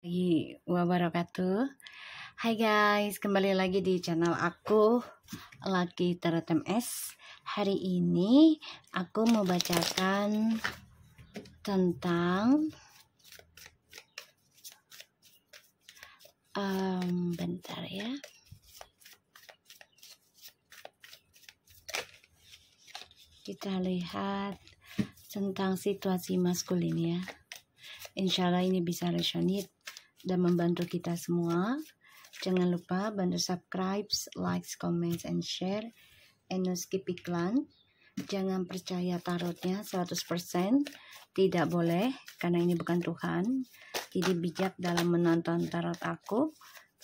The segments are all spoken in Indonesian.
Wabarakatuh. Hai guys, kembali lagi di channel aku, Lucky Tarot MS. Hari ini aku mau bacakan tentang bentar ya. Kita lihat tentang situasi maskulin ya. Insya Allah ini bisa resonate dan membantu kita semua. Jangan lupa bantu subscribe, like, comment, and share. And no skip iklan. Jangan percaya tarotnya 100%. Tidak boleh, karena ini bukan Tuhan. Jadi bijak dalam menonton tarot aku.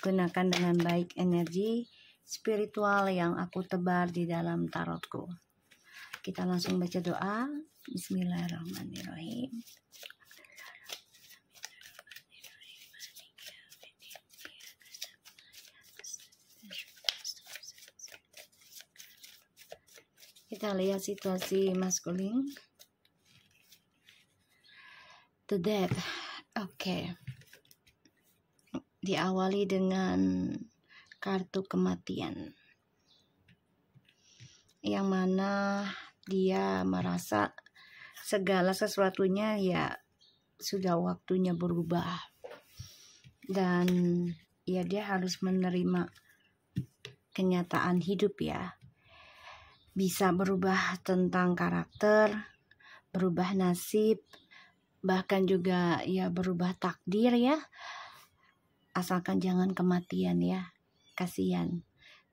Gunakan dengan baik energi spiritual yang aku tebar di dalam tarotku. Kita langsung baca doa. Bismillahirrahmanirrahim. Kita lihat situasi maskulin. The Death. Oke. Diawali dengan kartu kematian. Yang mana dia merasa segala sesuatunya ya sudah waktunya berubah. Dan ya dia harus menerima kenyataan hidup ya. Bisa berubah tentang karakter, berubah nasib, bahkan juga ya berubah takdir ya. Asalkan jangan kematian ya. Kasihan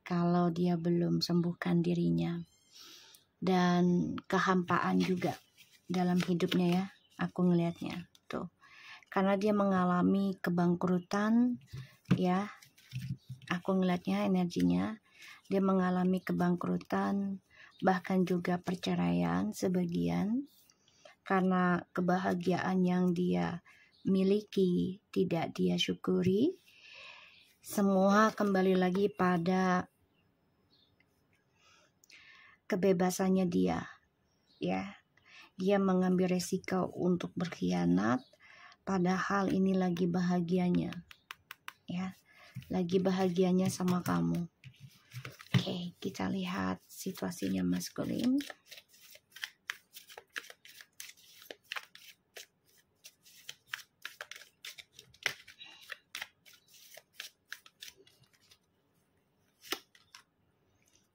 kalau dia belum sembuhkan dirinya. Dan kehampaan juga dalam hidupnya ya. Aku ngelihatnya tuh. Karena dia mengalami kebangkrutan ya. Aku ngelihatnya energinya. Dia mengalami kebangkrutan, bahkan juga perceraian sebagian, karena kebahagiaan yang dia miliki tidak dia syukuri. Semua kembali lagi pada kebebasannya dia ya. Dia mengambil resiko untuk berkhianat, padahal ini lagi bahagianya ya, lagi bahagianya sama kamu. Oke, kita lihat situasinya maskulin.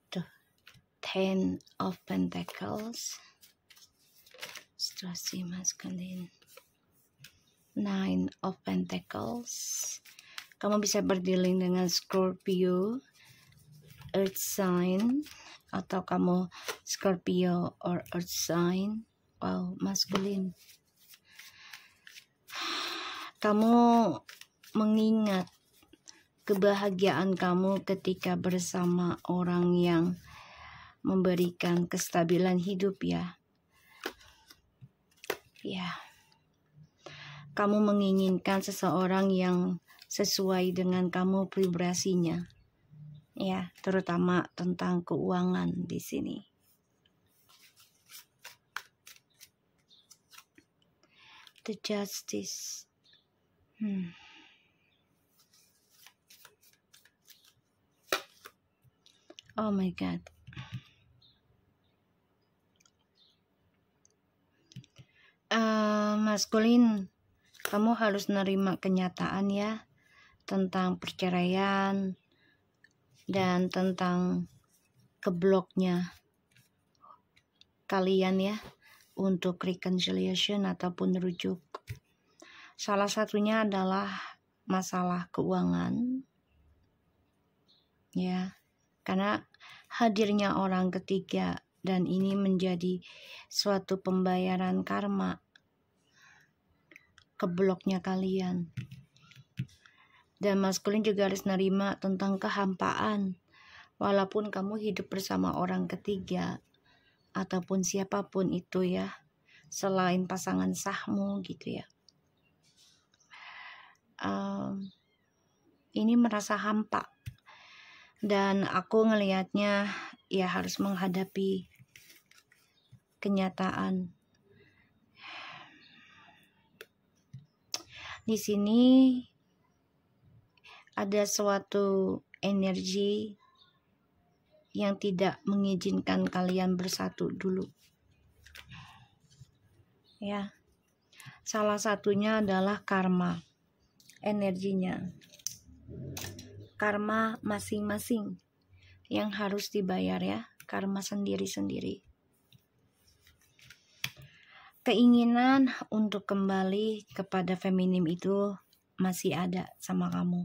Tuh, Ten of Pentacles. Situasi maskulin. Nine of Pentacles. Kamu bisa berdealing dengan Scorpio, Earth sign, atau kamu Scorpio or Earth sign. Wow, maskulin. Kamu mengingat kebahagiaan kamu ketika bersama orang yang memberikan kestabilan hidup ya. Ya. Kamu menginginkan seseorang yang sesuai dengan kamu vibrasinya. Ya, terutama tentang keuangan di sini. The Justice. Oh my God. Maskulin, kamu harus nerima kenyataan ya tentang perceraian dan tentang kebloknya kalian ya untuk reconciliation ataupun rujuk. Salah satunya adalah masalah keuangan ya, karena hadirnya orang ketiga dan ini menjadi suatu pembayaran karma kebloknya kalian. Dan maskulin juga harus nerima tentang kehampaan. Walaupun kamu hidup bersama orang ketiga ataupun siapapun itu ya, selain pasangan sahmu gitu ya. Ini merasa hampa. Dan aku ngelihatnya ya harus menghadapi kenyataan. Di sini ada suatu energi yang tidak mengizinkan kalian bersatu dulu. Ya. Salah satunya adalah karma. Energinya. Karma masing-masing yang harus dibayar ya. Karma sendiri-sendiri. Keinginan untuk kembali kepada feminim itu masih ada sama kamu.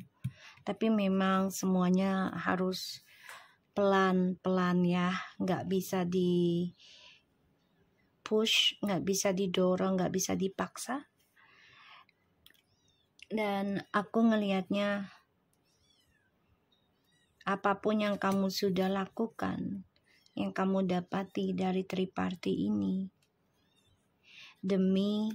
Tapi memang semuanya harus pelan-pelan ya, nggak bisa di push, nggak bisa didorong, nggak bisa dipaksa. Dan aku ngelihatnya apapun yang kamu sudah lakukan, yang kamu dapati dari triparty ini, demi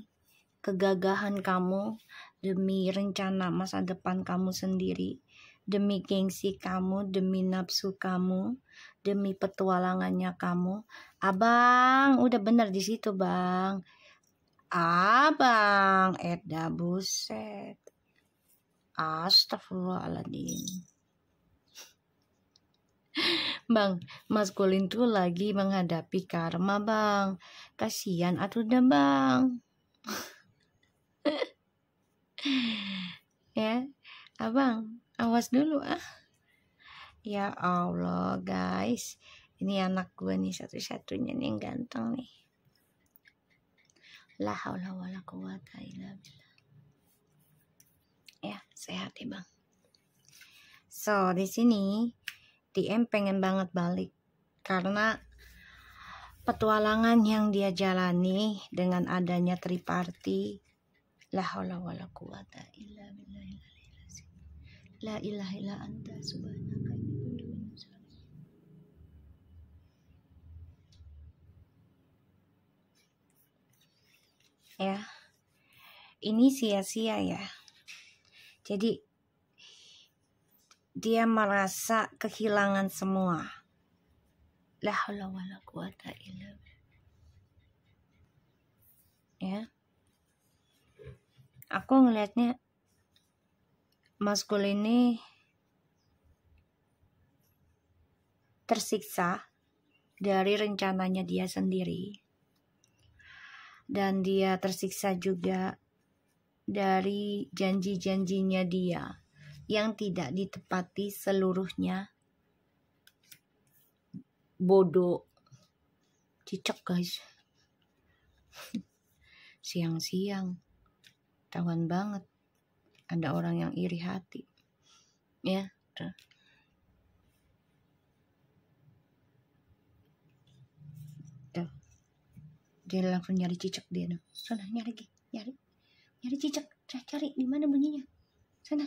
kegagahan kamu, demi rencana masa depan kamu sendiri, demi gengsi kamu, demi nafsu kamu, demi petualangannya kamu. Abang, udah bener di situ, Bang. Abang, Eda buset. Astagfirullahaladzim. Bang, maskulin tuh lagi menghadapi karma, Bang. Kasihan atuh dah, Bang. Ya, abang, awas dulu ah. Ya Allah guys, ini anak gue nih satu-satunya nih yang ganteng nih. La haula wala quwata illa billah. Ya, sehat ya bang. So di sini DM pengen banget balik karena petualangan yang dia jalani dengan adanya triparty. La haula wala quwata illa billah. La ilaha illa anta subhanaka inni kuntu minaz zalimin. Ya, ini sia-sia ya. Jadi dia merasa kehilangan semua. La haula wala quwata illa billah. Ya, aku ngelihatnya maskul ini tersiksa dari rencananya dia sendiri. Dan dia tersiksa juga dari janji-janjinya dia yang tidak ditepati seluruhnya. Bodoh. Cicak guys. Siang-siang. Tawan banget. Ada orang yang iri hati. Ya. Tuh. Dia langsung nyari cicak dia. Sana nyari lagi. Nyari cicak. Cari di mana bunyinya. Sana.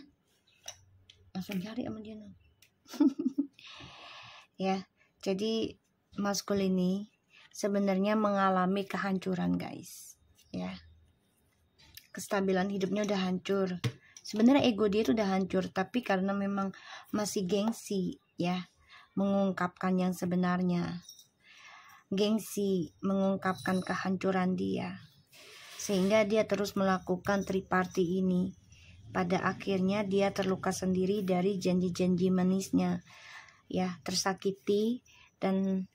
Langsung cari sama dia. Ya. Jadi maskul ini sebenarnya mengalami kehancuran guys. Ya. Kestabilan hidupnya udah hancur. Sebenarnya ego dia itu udah hancur, tapi karena memang masih gengsi ya, mengungkapkan yang sebenarnya. Gengsi mengungkapkan kehancuran dia. Sehingga dia terus melakukan triparty ini. Pada akhirnya dia terluka sendiri dari janji-janji manisnya. Ya, tersakiti dan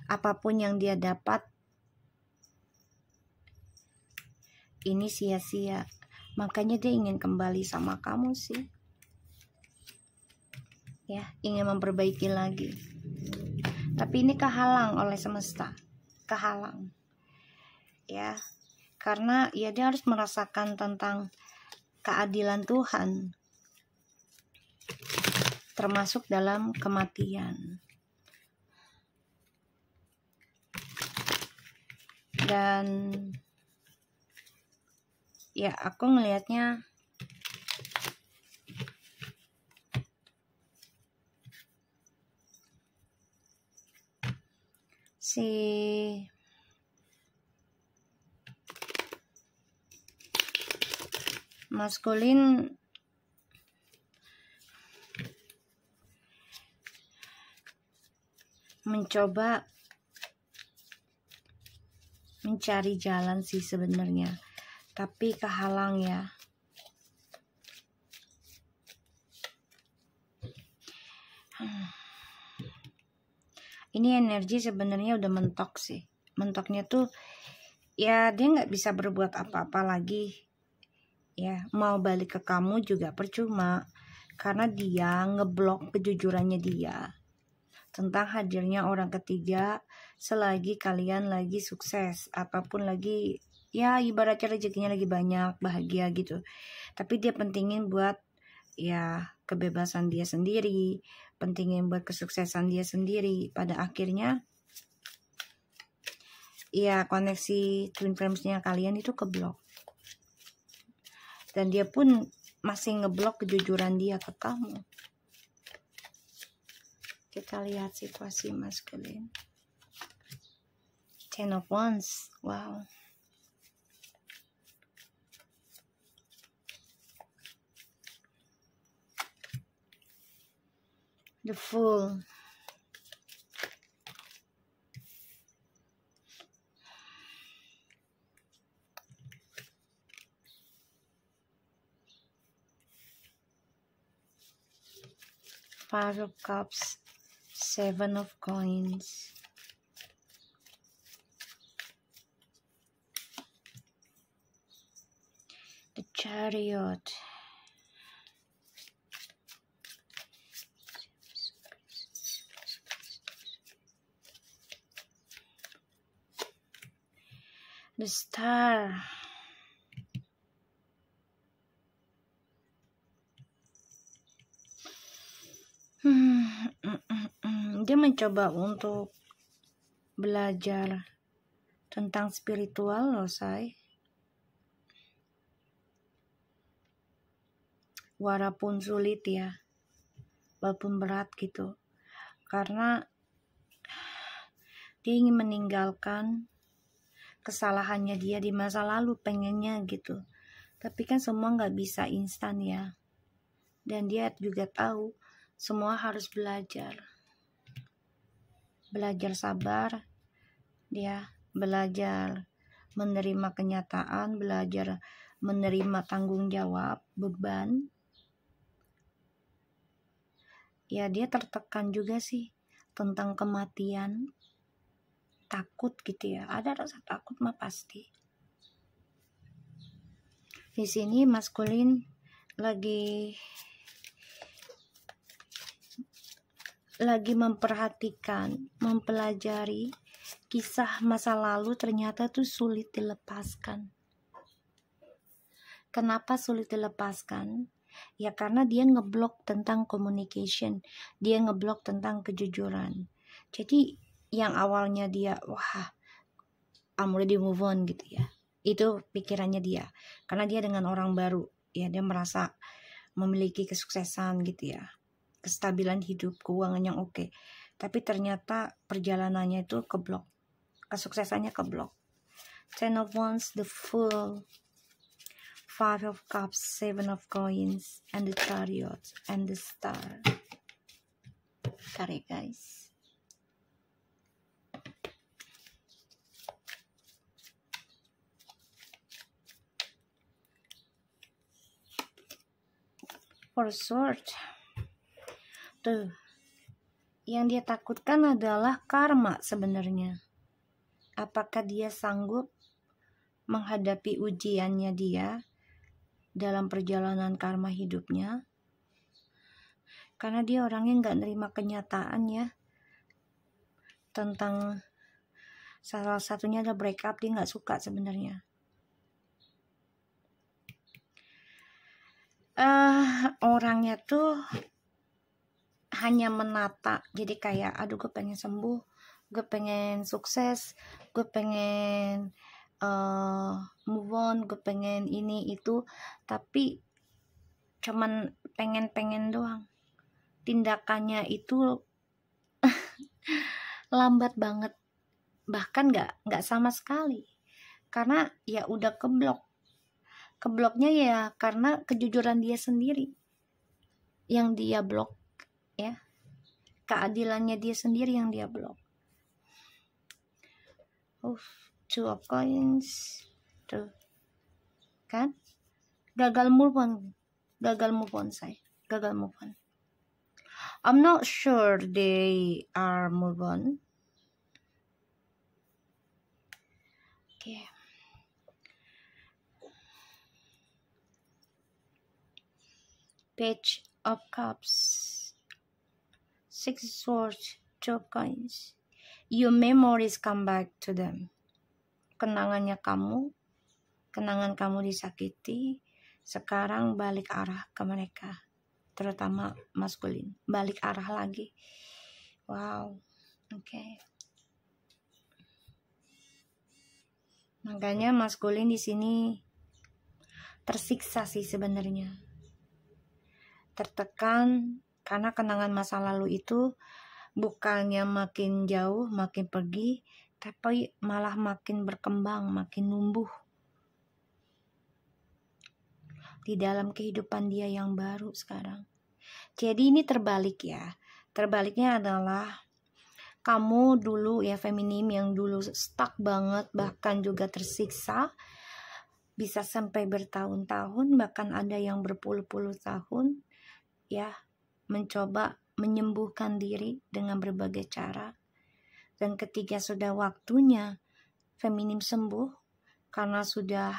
apapun yang dia dapat ini sia-sia. Makanya dia ingin kembali sama kamu sih. Ya, ingin memperbaiki lagi. Tapi ini kehalang oleh semesta. Kehalang. Ya, karena ya dia harus merasakan tentang keadilan Tuhan. Termasuk dalam kematian. Dan ya aku ngelihatnya si maskulin mencoba mencari jalan sih sebenarnya, tapi kehalang ya. Ini energi sebenarnya udah mentok sih. Mentoknya tuh ya dia nggak bisa berbuat apa-apa lagi. Ya, mau balik ke kamu juga percuma. Karena dia ngeblok kejujurannya dia. Tentang hadirnya orang ketiga selagi kalian lagi sukses. Apapun lagi, ya ibaratnya rezekinya lagi banyak, bahagia gitu. Tapi dia pentingin buat ya kebebasan dia sendiri, pentingin buat kesuksesan dia sendiri. Pada akhirnya ya koneksi twin flames-nya kalian itu keblok. Dan dia pun masih ngeblok kejujuran dia ke kamu. Kita lihat situasi maskulin. Ten of Wands. Wow. The Fool. Five of Cups. Seven of Coins. The Chariot. The Star. Dia mencoba untuk belajar tentang spiritual loh, say. Walaupun sulit ya, walaupun berat gitu. Karena dia ingin meninggalkan kesalahannya dia di masa lalu, pengennya gitu. Tapi kan semua nggak bisa instan ya. Dan dia juga tahu semua harus belajar. Belajar sabar, dia belajar menerima kenyataan, belajar menerima tanggung jawab, beban. Ya dia tertekan juga sih tentang kematian, takut gitu ya. Ada rasa takut mah pasti. Di sini maskulin lagi memperhatikan, mempelajari kisah masa lalu, ternyata tuh sulit dilepaskan. Kenapa sulit dilepaskan? Ya karena dia ngeblok tentang communication, dia ngeblok tentang kejujuran. Jadi yang awalnya dia, wah, I'm ready move on gitu ya. Itu pikirannya dia. Karena dia dengan orang baru, ya dia merasa memiliki kesuksesan gitu ya. Kestabilan hidup, keuangan yang oke. Tapi ternyata perjalanannya itu keblok. Kesuksesannya keblok. Ten of Wands, the Fool, Five of Cups, Seven of Coins, and the Chariot, and the Star. Tarik guys. For Sword. Tuh, yang dia takutkan adalah karma sebenarnya. Apakah dia sanggup menghadapi ujiannya dia dalam perjalanan karma hidupnya? Karena dia orangnya nggak nerima kenyataan ya. Tentang salah satunya adalah break up, dia nggak suka sebenarnya. Orangnya tuh hanya menata, jadi kayak aduh gue pengen sembuh, gue pengen sukses, gue pengen move on, gue pengen ini itu, tapi cuman pengen doang. Tindakannya itu lambat banget, bahkan nggak sama sekali, karena ya udah kebloknya ya karena kejujuran dia sendiri yang dia blok ya, keadilannya dia sendiri yang dia blok. Two of Coins tuh kan, gagal move on say, gagal move on. I'm not sure they are move on, Page of Cups, 6 swords, 2 coins. Your memories come back to them. Kenangan kamu disakiti, sekarang balik arah ke mereka, terutama maskulin, balik arah lagi. Wow, oke. Makanya maskulin di sini tersiksa sih sebenarnya, tertekan karena kenangan masa lalu itu bukannya makin jauh, makin pergi, tapi malah makin berkembang, makin numbuh di dalam kehidupan dia yang baru sekarang. Jadi ini terbalik ya. Terbaliknya adalah kamu dulu ya feminim yang dulu stuck banget, bahkan juga tersiksa, bisa sampai bertahun-tahun, bahkan ada yang berpuluh-puluh tahun ya, mencoba menyembuhkan diri dengan berbagai cara. Dan ketika sudah waktunya feminim sembuh, karena sudah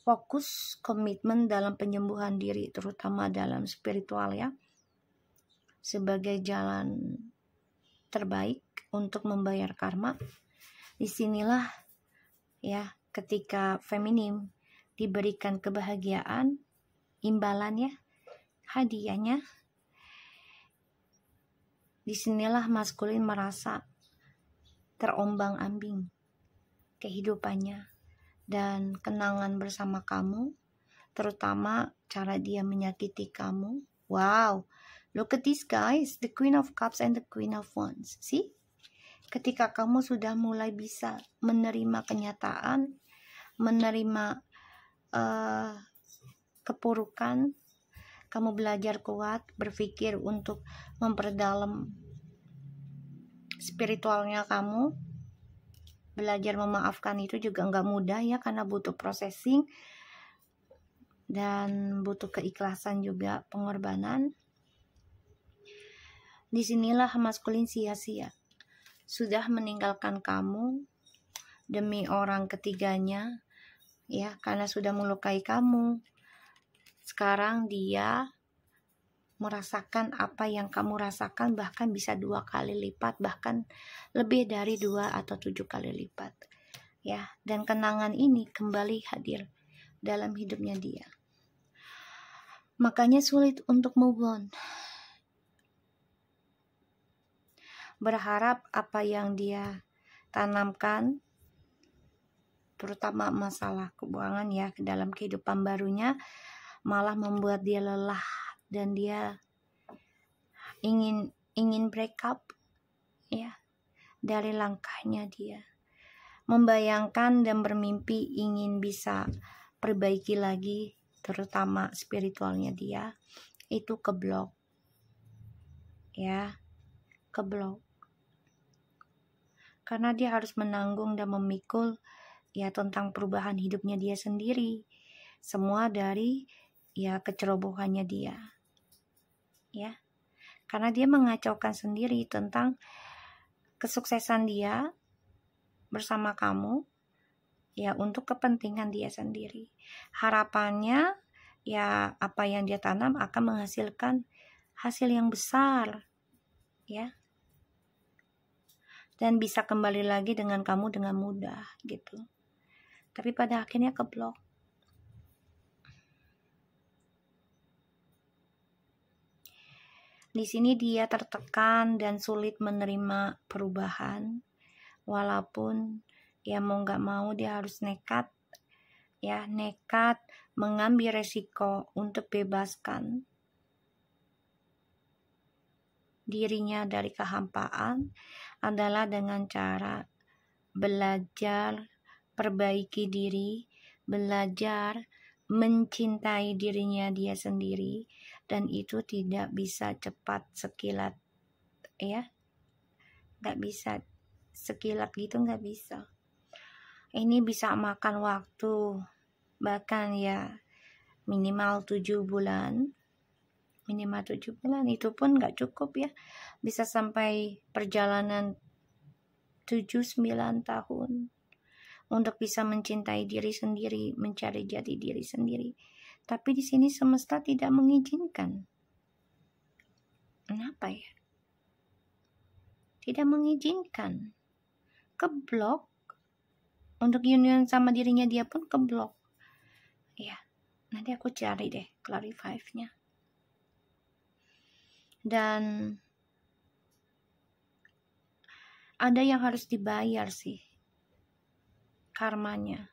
fokus komitmen dalam penyembuhan diri, terutama dalam spiritual ya, sebagai jalan terbaik untuk membayar karma. Disinilah ya, ketika feminim diberikan kebahagiaan, imbalannya, hadiahnya, disinilah maskulin merasa terombang-ambing kehidupannya dan kenangan bersama kamu, terutama cara dia menyakiti kamu. Wow, look at this guys, the Queen of Cups and the Queen of Wands. See? Ketika kamu sudah mulai bisa menerima kenyataan, menerima kepurukan, kamu belajar kuat, berpikir untuk memperdalam spiritualnya kamu. Belajar memaafkan itu juga nggak mudah ya, karena butuh processing dan butuh keikhlasan juga, pengorbanan. Disinilah maskulin sia-sia, sudah meninggalkan kamu demi orang ketiganya ya, karena sudah melukai kamu. Sekarang dia merasakan apa yang kamu rasakan, bahkan bisa 2 kali lipat, bahkan lebih dari 2 atau 7 kali lipat ya. Dan kenangan ini kembali hadir dalam hidupnya dia, makanya sulit untuk move on. Berharap apa yang dia tanamkan, terutama masalah keuangan ya, ke dalam kehidupan barunya, malah membuat dia lelah dan dia ingin break up ya, dari langkahnya dia. Membayangkan dan bermimpi ingin bisa perbaiki lagi, terutama spiritualnya dia, itu keblok ya, keblok. Karena dia harus menanggung dan memikul ya tentang perubahan hidupnya dia sendiri, semua dari ya kecerobohannya dia ya. Karena dia mengacaukan sendiri tentang kesuksesan dia bersama kamu ya, untuk kepentingan dia sendiri. Harapannya ya apa yang dia tanam akan menghasilkan hasil yang besar ya, dan bisa kembali lagi dengan kamu dengan mudah gitu. Tapi pada akhirnya keblok. Di sini dia tertekan dan sulit menerima perubahan, walaupun ya mau nggak mau dia harus nekat ya, nekat mengambil resiko untuk bebaskan dirinya dari kehampaan adalah dengan cara belajar perbaiki diri, belajar mencintai dirinya dia sendiri. Dan itu tidak bisa cepat sekilat ya, nggak bisa sekilat gitu, nggak bisa. Ini bisa makan waktu, bahkan ya minimal 7 bulan, itu pun nggak cukup ya, bisa sampai perjalanan 7-9 tahun untuk bisa mencintai diri sendiri, mencari jati diri sendiri. Tapi di sini semesta tidak mengizinkan. Kenapa ya? Tidak mengizinkan. Keblok. Untuk union sama dirinya dia pun keblok. Ya, nanti aku cari deh clarify-nya. Dan ada yang harus dibayar sih karmanya.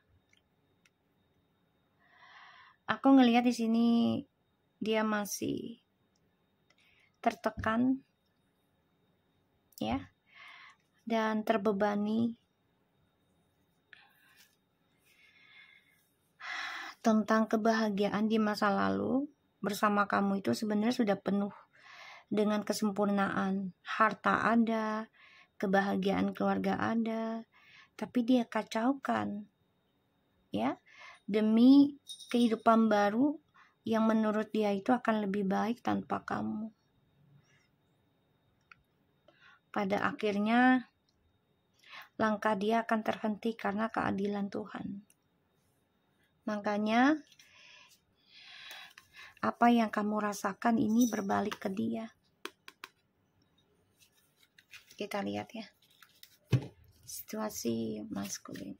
Aku ngelihat di sini dia masih tertekan ya, dan terbebani tentang kebahagiaan di masa lalu bersama kamu itu sebenarnya sudah penuh dengan kesempurnaan. Harta ada, kebahagiaan keluarga ada, tapi dia kacaukan ya, demi kehidupan baru yang menurut dia itu akan lebih baik tanpa kamu. Pada akhirnya langkah dia akan terhenti karena keadilan Tuhan. Makanya apa yang kamu rasakan ini berbalik ke dia. Kita lihat ya, situasi maskulin.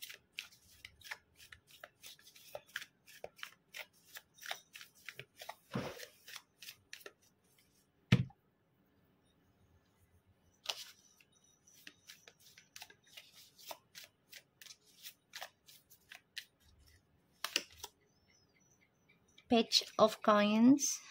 Page of Coins,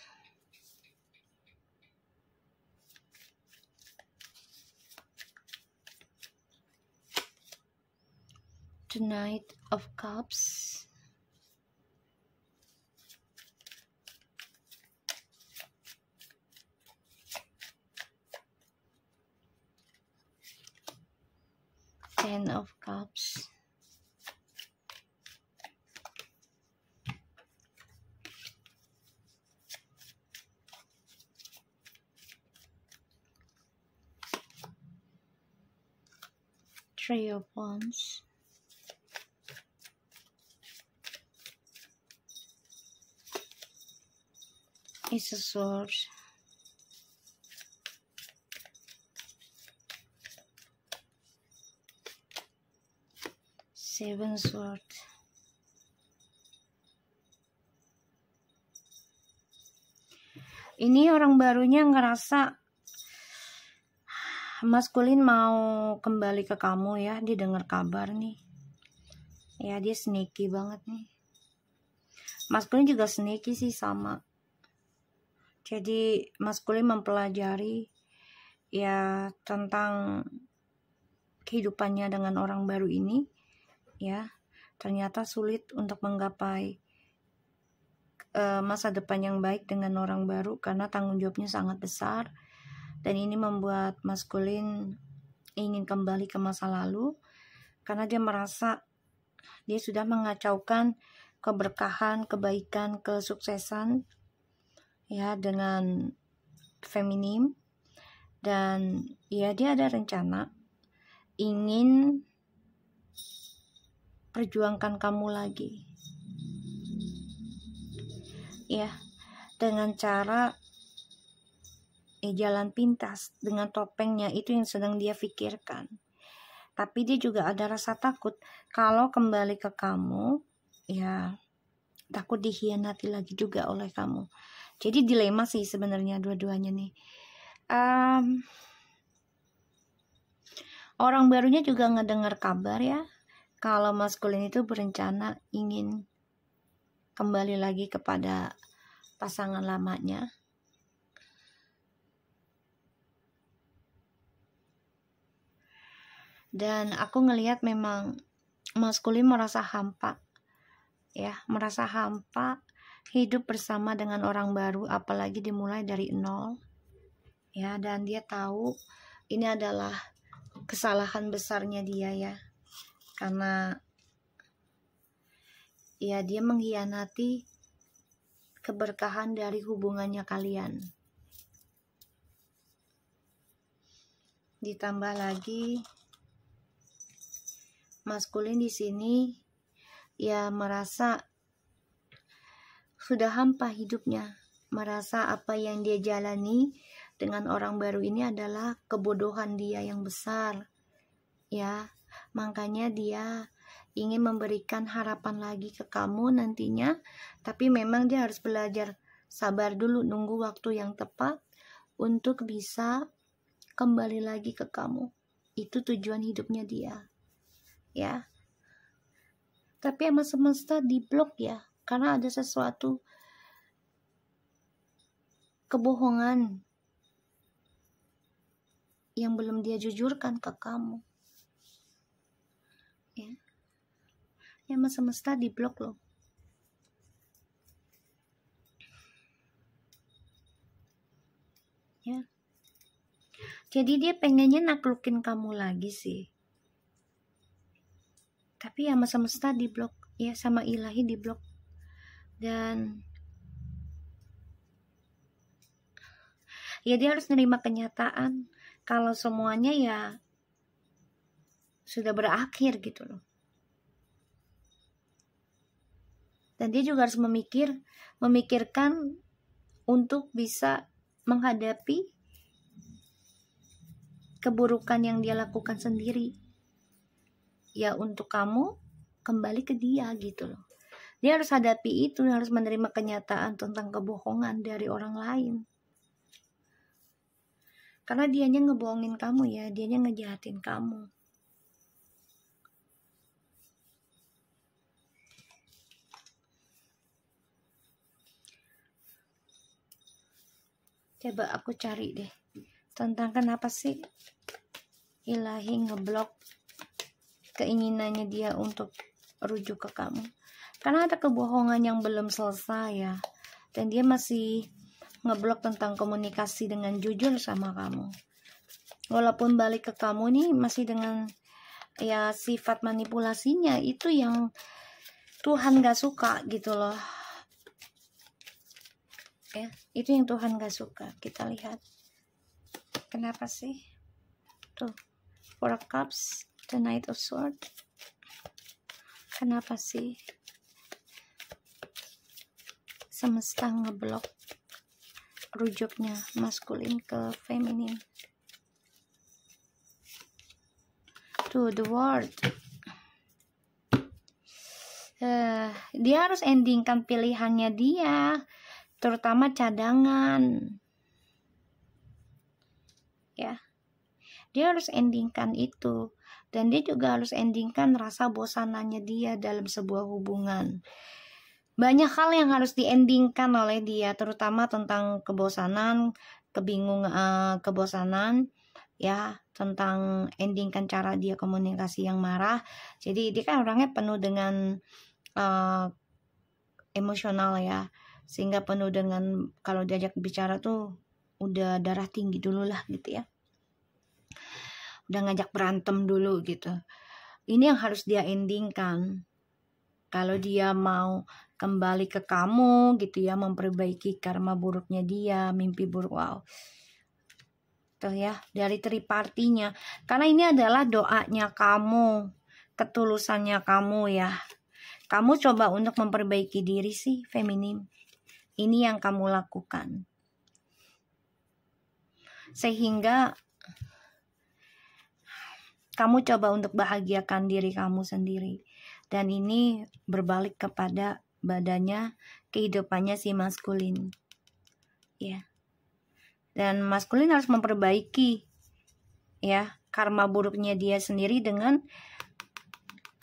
the Knight of Cups, Ten of Cups, Three of Wands, Ace of Swords, Seven Swords, ini orang barunya ngerasa maskulin mau kembali ke kamu ya. Dia dengar kabar nih ya, dia sneaky banget nih. Maskulin juga sneaky sih sama. Jadi maskulin mempelajari ya tentang kehidupannya dengan orang baru ini ya. Ternyata sulit untuk menggapai masa depan yang baik dengan orang baru karena tanggung jawabnya sangat besar. Dan ini membuat maskulin ingin kembali ke masa lalu karena dia merasa dia sudah mengacaukan keberkahan, kebaikan, kesuksesan ya dengan feminim. Dan ya dia ada rencana ingin perjuangkan kamu lagi ya, dengan cara jalan pintas dengan topengnya. Itu yang sedang dia pikirkan. Tapi dia juga ada rasa takut kalau kembali ke kamu ya, takut dikhianati lagi juga oleh kamu. Jadi dilema sih sebenarnya dua-duanya nih. Orang barunya juga ngedengar kabar ya kalau maskulin itu berencana ingin kembali lagi kepada pasangan lamanya. Dan aku ngelihat memang maskulin merasa hampa ya, merasa hampa hidup bersama dengan orang baru, apalagi dimulai dari nol ya. Dan dia tahu ini adalah kesalahan besarnya dia ya, karena ya dia mengkhianati keberkahan dari hubungannya kalian. Ditambah lagi maskulin di sini ya merasa sudah hampa hidupnya, merasa apa yang dia jalani dengan orang baru ini adalah kebodohan dia yang besar, ya. Makanya dia ingin memberikan harapan lagi ke kamu nantinya, tapi memang dia harus belajar sabar dulu, nunggu waktu yang tepat untuk bisa kembali lagi ke kamu. Itu tujuan hidupnya dia, ya. Tapi sama semesta diblok ya, karena ada sesuatu kebohongan yang belum dia jujurkan ke kamu, ya. Sama semesta diblok loh. Ya. Jadi dia pengennya naklukin kamu lagi sih. Tapi sama semesta diblok, ya, sama ilahi diblok. Dan ya dia harus nerima kenyataan kalau semuanya ya sudah berakhir gitu loh. Dan dia juga harus memikirkan untuk bisa menghadapi keburukan yang dia lakukan sendiri. Ya untuk kamu kembali ke dia gitu loh. Dia harus hadapi itu, harus menerima kenyataan tentang kebohongan dari orang lain. Karena dianya ngebohongin kamu ya, dianya ngejahatin kamu. Coba aku cari deh tentang kenapa sih ilahi ngeblok keinginannya dia untuk rujuk ke kamu. Karena ada kebohongan yang belum selesai ya, dan dia masih ngeblok tentang komunikasi dengan jujur sama kamu. Walaupun balik ke kamu nih masih dengan ya sifat manipulasinya, itu yang Tuhan gak suka gitu loh. Ya, itu yang Tuhan gak suka. Kita lihat kenapa sih tuh Four of Cups, the Knight of Swords. Kenapa sih semesta ngeblok rujuknya maskulin ke feminin? Tuh the World. Dia harus endingkan pilihannya dia, terutama cadangan, ya. Dia harus endingkan itu, dan dia juga harus endingkan rasa bosanannya dia dalam sebuah hubungan. Banyak hal yang harus diendingkan oleh dia, terutama tentang kebosanan, kebingungan, kebosanan, ya, tentang endingkan cara dia komunikasi yang marah. Jadi dia kan orangnya penuh dengan emosional ya, sehingga penuh dengan kalau diajak bicara tuh udah darah tinggi dulu lah gitu ya, udah ngajak berantem dulu gitu. Ini yang harus dia endingkan kalau dia mau kembali ke kamu gitu ya, memperbaiki karma buruknya dia, mimpi buruk. Wow, tuh ya, dari tripartinya. Karena ini adalah doanya kamu, ketulusannya kamu ya. Kamu coba untuk memperbaiki diri sih, feminin. Ini yang kamu lakukan, sehingga kamu coba untuk bahagiakan diri kamu sendiri. Dan ini berbalik kepada badannya, kehidupannya si maskulin, ya. Dan maskulin harus memperbaiki ya karma buruknya dia sendiri dengan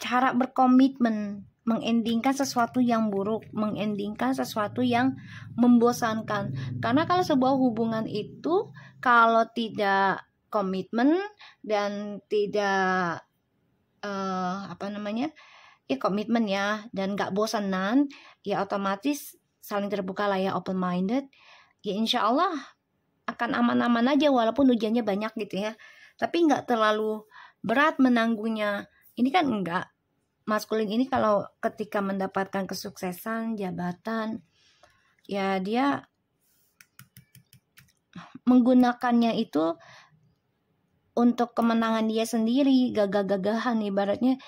cara berkomitmen, mengendingkan sesuatu yang buruk, mengendingkan sesuatu yang membosankan. Karena kalau sebuah hubungan itu kalau tidak komitmen dan tidak ya komitmen ya, dan gak bosanan, ya otomatis saling terbuka lah ya, open minded, ya insya Allah akan aman-aman aja walaupun ujiannya banyak gitu ya. Tapi gak terlalu berat menanggungnya. Ini kan enggak. Maskulin ini kalau ketika mendapatkan kesuksesan, jabatan, ya dia menggunakannya itu untuk kemenangan dia sendiri, gagah-gagahan ibaratnya,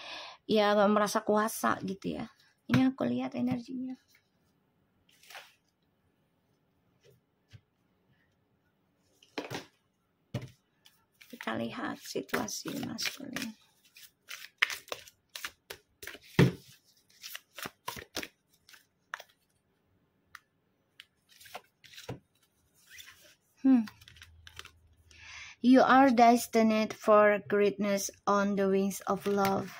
ya merasa kuasa gitu ya. Ini aku lihat energinya. kita lihat situasi maskulin. You are destined for greatness on the wings of love.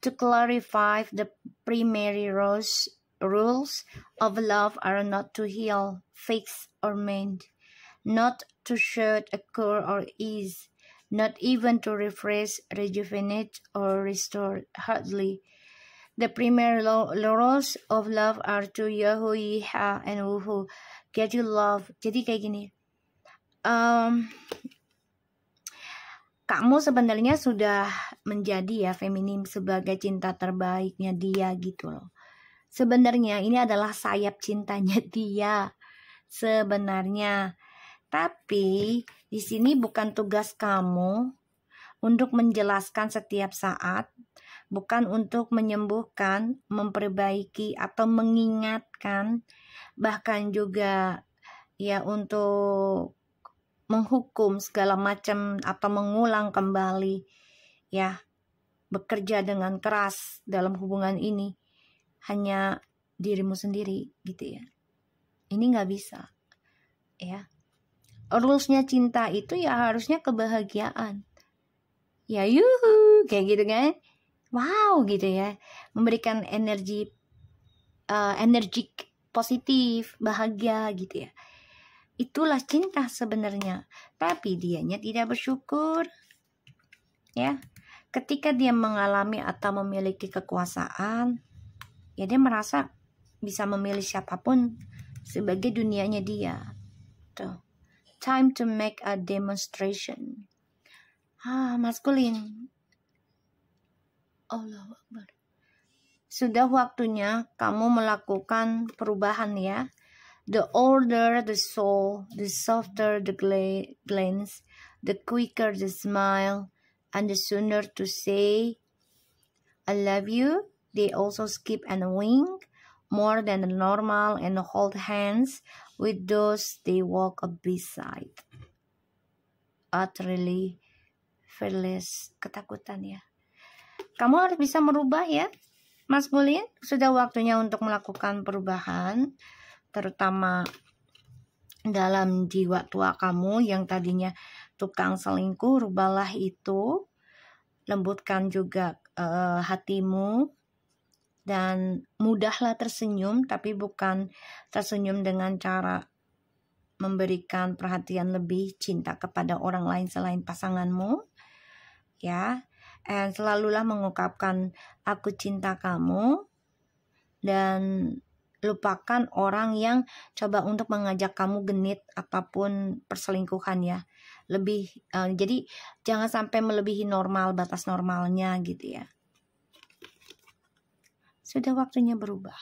To clarify, the primary rules of love are not to heal, fix, or mend, not to shoot a cure or ease, not even to refresh, rejuvenate, or restore. Hardly. The primary rules of love are to yahu, yiha, and wuhu. Get you love. Jadi kayak gini. Kamu sebenarnya sudah menjadi ya feminim sebagai cinta terbaiknya dia gitu loh. Sebenarnya ini adalah sayap cintanya dia sebenarnya. Tapi di sini bukan tugas kamu untuk menjelaskan setiap saat, bukan untuk menyembuhkan, memperbaiki atau mengingatkan, bahkan juga ya untuk menghukum segala macam atau mengulang kembali ya, bekerja dengan keras dalam hubungan ini hanya dirimu sendiri gitu ya. Ini nggak bisa ya. Rulesnya cinta itu ya harusnya kebahagiaan ya, yuhu kayak gitu kan, wow gitu ya, memberikan energi energik, positif, bahagia gitu ya. Itulah cinta sebenarnya. Tapi dianya tidak bersyukur ya. Ketika dia mengalami atau memiliki kekuasaan, ya dia merasa bisa memilih siapapun sebagai dunianya dia. Tuh. Time to make a demonstration. Maskulin. Allahu Akbar. Sudah waktunya kamu melakukan perubahan ya. The older the soul, the softer the glance, the quicker the smile, and the sooner to say, I love you. They also skip and wink more than normal and hold hands with those they walk beside. Utterly fearless, ketakutan ya. Kamu harus bisa merubah ya, maskulin. Sudah waktunya untuk melakukan perubahan. Terutama dalam jiwa tua kamu yang tadinya tukang selingkuh, rubahlah itu, lembutkan juga hatimu, dan mudahlah tersenyum, tapi bukan tersenyum dengan cara memberikan perhatian lebih, cinta kepada orang lain selain pasanganmu, ya. And selalulah mengungkapkan aku cinta kamu, dan lupakan orang yang coba untuk mengajak kamu genit apapun perselingkuhan ya. Jadi jangan sampai melebihi normal, batas normalnya gitu ya. Sudah waktunya berubah.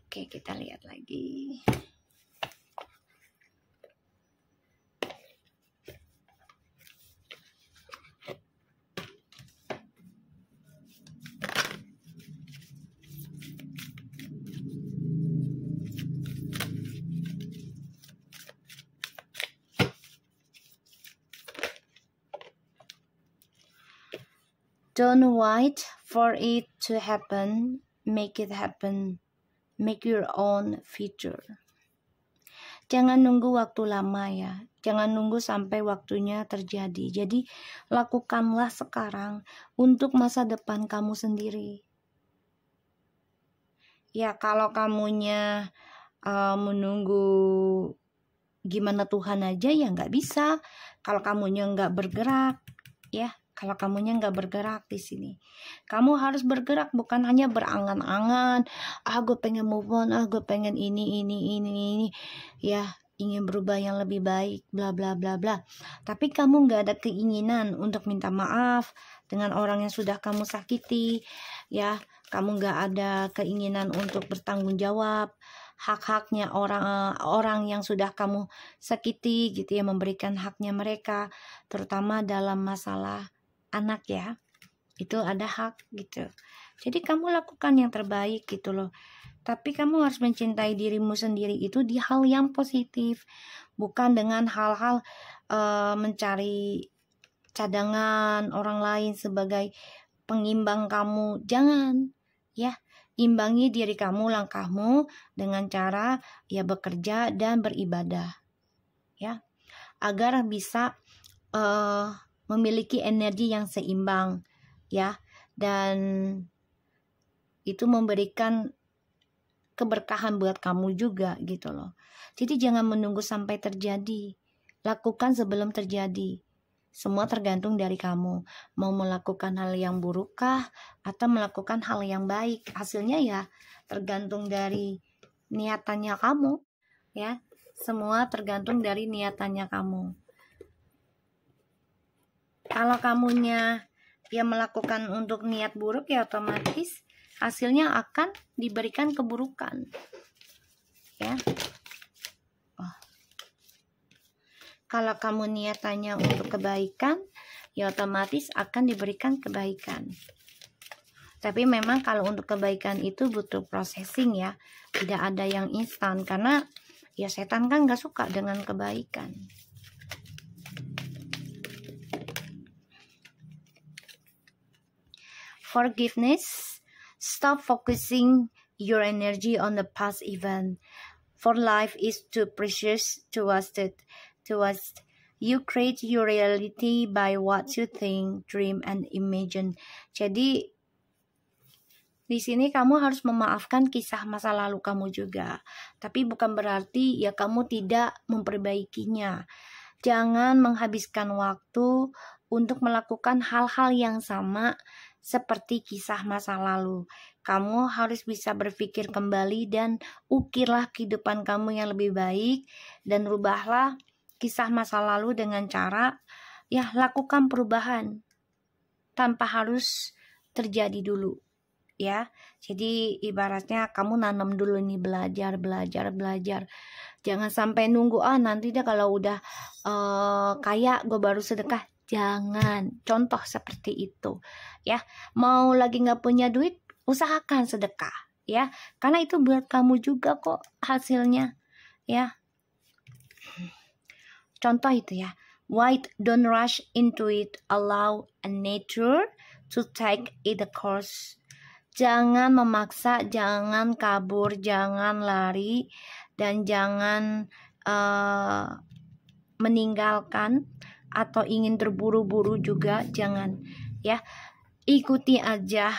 Oke, kita lihat lagi. Don't wait for it to happen, make it happen, make your own future. Jangan nunggu waktu lama ya, jangan nunggu sampai waktunya terjadi. Jadi lakukanlah sekarang untuk masa depan kamu sendiri. Ya kalau kamunya menunggu gimana Tuhan aja ya nggak bisa. Kalau kamunya nggak bergerak ya. Kalau kamunya nggak bergerak di sini, kamu harus bergerak, bukan hanya berangan-angan. Gue pengen move on, gue pengen ini, ya, ingin berubah yang lebih baik, bla bla bla bla. Tapi kamu nggak ada keinginan untuk minta maaf dengan orang yang sudah kamu sakiti, ya. Kamu nggak ada keinginan untuk bertanggung jawab hak-haknya orang yang sudah kamu sakiti, gitu ya, memberikan haknya mereka, terutama dalam masalah anak ya, itu ada hak gitu. Jadi kamu lakukan yang terbaik gitu loh. Tapi kamu harus mencintai dirimu sendiri itu di hal yang positif, bukan dengan hal-hal mencari cadangan orang lain sebagai pengimbang kamu. Jangan, ya. Imbangi diri kamu, langkahmu dengan cara ya bekerja dan beribadah, ya, agar bisa memiliki energi yang seimbang, ya, dan itu memberikan keberkahan buat kamu juga gitu loh. Jadi jangan menunggu sampai terjadi, lakukan sebelum terjadi. Semua tergantung dari kamu, mau melakukan hal yang burukkah atau melakukan hal yang baik. Hasilnya ya tergantung dari niatannya kamu, ya. Semua tergantung dari niatannya kamu. Kalau kamunya ya melakukan untuk niat buruk, ya otomatis hasilnya akan diberikan keburukan, ya. Kalau kamu niatannya untuk kebaikan, ya otomatis akan diberikan kebaikan. Tapi memang kalau untuk kebaikan itu butuh processing, ya. Tidak ada yang instan, karena ya setan kan gak suka dengan kebaikan. Forgiveness. Stop focusing your energy on the past event. For life is too precious to waste it. You create your reality by what you think, dream, and imagine. Jadi di sini kamu harus memaafkan kisah masa lalu kamu juga. Tapi bukan berarti ya kamu tidak memperbaikinya. Jangan menghabiskan waktu untuk melakukan hal-hal yang sama seperti kisah masa lalu. Kamu harus bisa berpikir kembali dan ukirlah kehidupan kamu yang lebih baik, dan rubahlah kisah masa lalu dengan cara ya lakukan perubahan tanpa harus terjadi dulu, ya. Jadi ibaratnya kamu nanam dulu nih, belajar. Jangan sampai nunggu nanti deh kalau udah kaya gue baru sedekah. Jangan, contoh seperti itu, ya. Mau lagi nggak punya duit, usahakan sedekah, ya, karena itu buat kamu juga kok hasilnya, ya. Contoh itu, ya. Wait, don't rush into it. Allow a nature to take its course. Jangan memaksa, jangan kabur, jangan lari, dan jangan meninggalkan atau ingin terburu-buru juga. Jangan, ya. Ikuti aja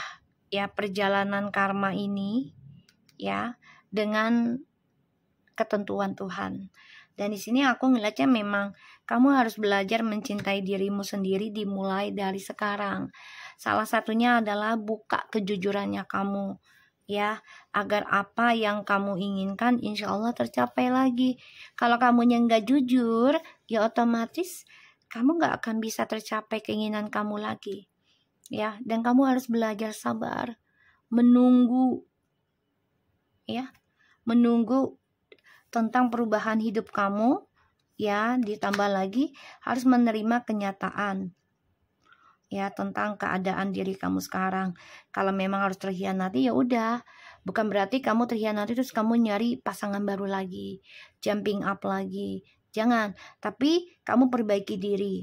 ya perjalanan karma ini, ya, dengan ketentuan Tuhan. Dan di sini aku ngeliatnya memang kamu harus belajar mencintai dirimu sendiri dimulai dari sekarang. Salah satunya adalah buka kejujurannya kamu, ya, agar apa yang kamu inginkan insya Allah tercapai lagi. Kalau kamunya nggak jujur, ya otomatis kamu nggak akan bisa tercapai keinginan kamu lagi, ya. Dan kamu harus belajar sabar, menunggu, ya, menunggu tentang perubahan hidup kamu, ya. Ditambah lagi harus menerima kenyataan, ya, tentang keadaan diri kamu sekarang. Kalau memang harus terhianati, ya udah, bukan berarti kamu terhianati terus kamu nyari pasangan baru lagi, jumping up lagi. Jangan, tapi kamu perbaiki diri,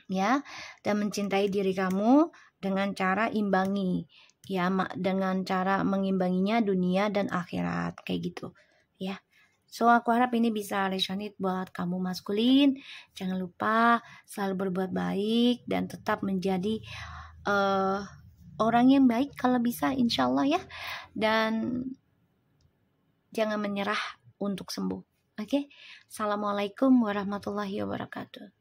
ya, dan mencintai diri kamu dengan cara imbangi, ya, dengan cara mengimbanginya dunia dan akhirat, kayak gitu, ya. So aku harap ini bisa resonate buat kamu maskulin. Jangan lupa selalu berbuat baik dan tetap menjadi orang yang baik kalau bisa, insya Allah, ya. Dan jangan menyerah untuk sembuh. Oke? Assalamualaikum warahmatullahi wabarakatuh.